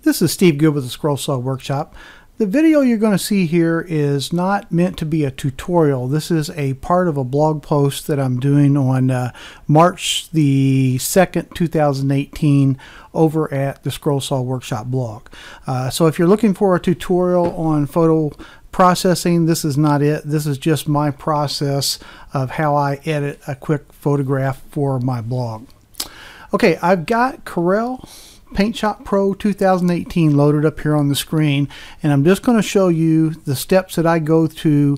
This is Steve Good with the Scroll Saw Workshop. The video you're going to see here is not meant to be a tutorial. This is a part of a blog post that I'm doing on March the 2nd, 2018 over at the Scroll Saw Workshop blog. So if you're looking for a tutorial on photo processing, this is not it. This is just my process of how I edit a quick photograph for my blog. Okay, I've got Corel Paint Shop Pro 2018 loaded up here on the screen, and I'm just going to show you the steps that I go to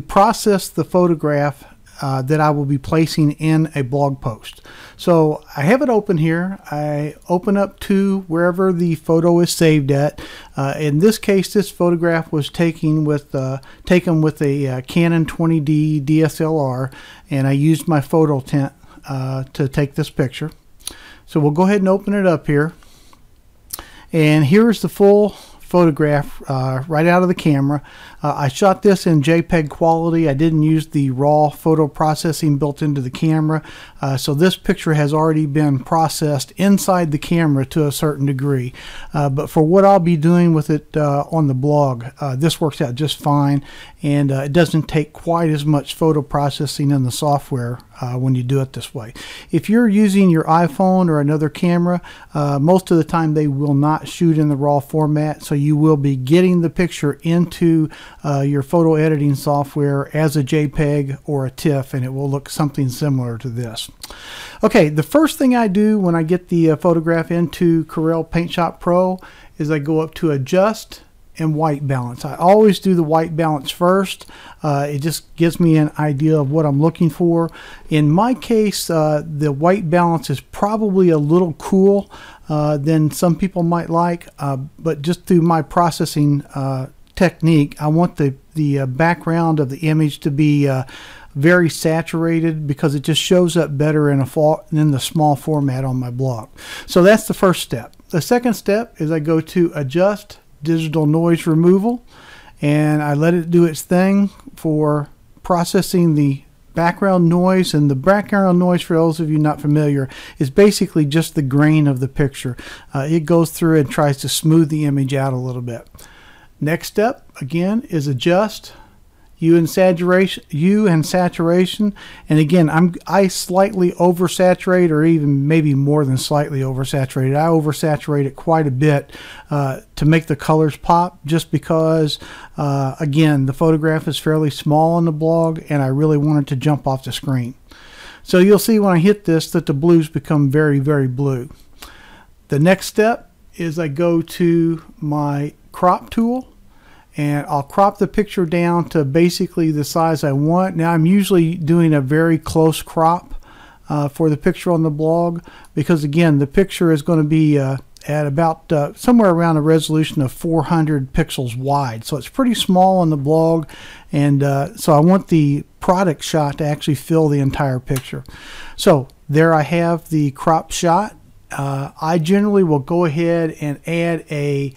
process the photograph that I will be placing in a blog post. So I have it open here. I open up to wherever the photo is saved at. In this case, this photograph was taken with a Canon 20D DSLR, and I used my photo tent to take this picture. So we'll go ahead and open it up here, and here's the full photograph right out of the camera. I shot this in JPEG quality. I didn't use the raw photo processing built into the camera, so this picture has already been processed inside the camera to a certain degree. But for what I'll be doing with it on the blog, this works out just fine, and it doesn't take quite as much photo processing in the software when you do it this way. If you're using your iPhone or another camera, most of the time they will not shoot in the raw format, so you will be getting the picture into your photo editing software as a JPEG or a TIFF, and it will look something similar to this. Okay, the first thing I do when I get the photograph into Corel Paint Shop Pro is I go up to Adjust and White Balance. I always do the white balance first. It just gives me an idea of what I'm looking for. In my case, the white balance is probably a little cool than some people might like, but just through my processing technique, I want the background of the image to be very saturated, because it just shows up better in the small format on my blog. So that's the first step. The second step is I go to Adjust Digital Noise Removal, and I let it do its thing for processing the background noise. And the background noise, for those of you not familiar, is basically just the grain of the picture. It goes through and tries to smooth the image out a little bit. Next step again is Adjust Hue and Saturation, and again I slightly oversaturate, or even maybe more than slightly oversaturate. I oversaturate it quite a bit to make the colors pop, just because again, the photograph is fairly small on the blog and I really want it to jump off the screen. So you'll see when I hit this that the blues become very, very blue. The next step is I go to my crop tool, and I'll crop the picture down to basically the size I want. Now I'm usually doing a very close crop for the picture on the blog, because again, the picture is going to be at about somewhere around a resolution of 400 pixels wide. So it's pretty small on the blog, and so I want the product shot to actually fill the entire picture. So there I have the crop shot. I generally will go ahead and add a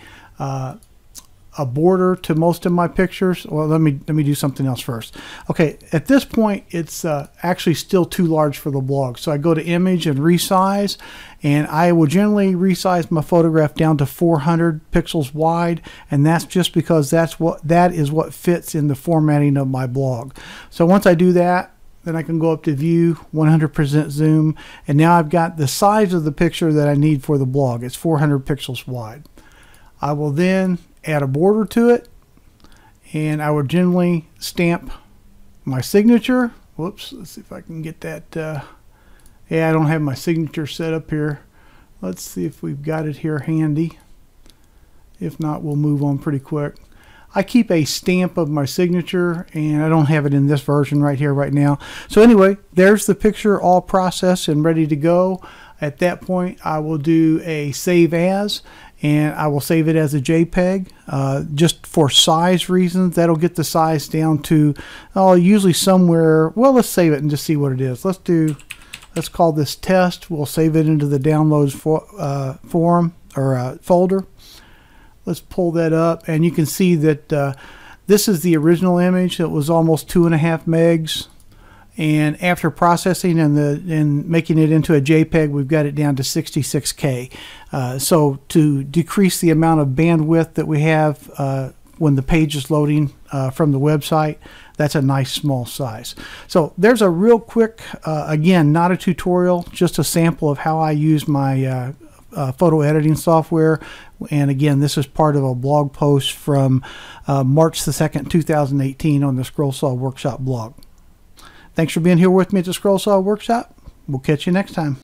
border to most of my pictures. Well, let me do something else first. Okay, at this point it's actually still too large for the blog, so I go to Image and Resize, and I will generally resize my photograph down to 400 pixels wide, and that's just because that is what fits in the formatting of my blog. So once I do that, then I can go up to View, 100% zoom, and now I've got the size of the picture that I need for the blog. It's 400 pixels wide. I will then add a border to it, and I would generally stamp my signature. Whoops, let's see if I can get that. Yeah, I don't have my signature set up here. Let's see if we've got it here handy. If not, we'll move on pretty quick. I keep a stamp of my signature, and I don't have it in this version right here right now. So anyway, there's the picture all processed and ready to go. At that point, I will do a Save As, and I will save it as a JPEG. Just for size reasons, that'll get the size down to usually somewhere. Well, let's save it and just see what it is. Let's call this test. We'll save it into the downloads forum or folder. Let's pull that up, and you can see that this is the original image. It was almost 2.5 megs. and after processing and making it into a JPEG, we've got it down to 66K. So to decrease the amount of bandwidth that we have when the page is loading from the website, that's a nice small size. So there's a real quick, again, not a tutorial, just a sample of how I use my photo editing software. And again, this is part of a blog post from March the 2nd, 2018 on the ScrollSaw Workshop blog. Thanks for being here with me at the ScrollSaw Workshop. We'll catch you next time.